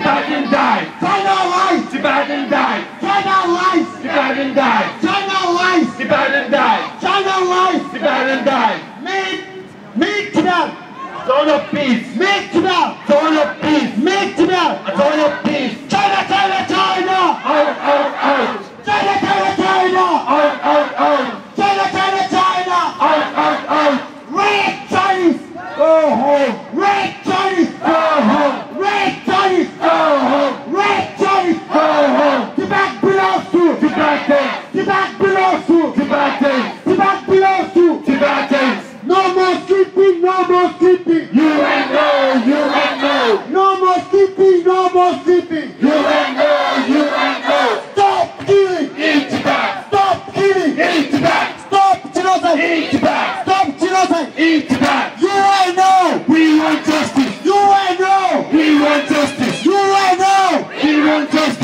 Tibetan died. China lies. Tibetan died. China lies. Tibetan died. China lies. Tibetan died. China lies. Tibetan died. Meet Tibet. Zone of peace. Meet Tibet. Zone of peace. Meet Tibet. A zone of peace. China, China, China. Out, out, out. China, China, China. Out, out, out. China, China, China. Out, out, out. Red Chinese. Go home. Red Chinese. Go home. Red Chinese. Go home. Red Chinese. Go home. Tibet belongs to. Tibetans. Tibet belongs to. Tibetans. Tibet belongs to. Tibetans. No more sleeping. No more sleeping. You ain't no. You ain't no. No more sleeping. No more sleeping. You ain't no. You ain't no. Stop killing. In Tibet. Stop killing. In Tibet. Stop genocide. In Tibet. Stop genocide. In Tibet. You ain't know. We want justice. You ain't know. We want justice. You ain't know. We want justice.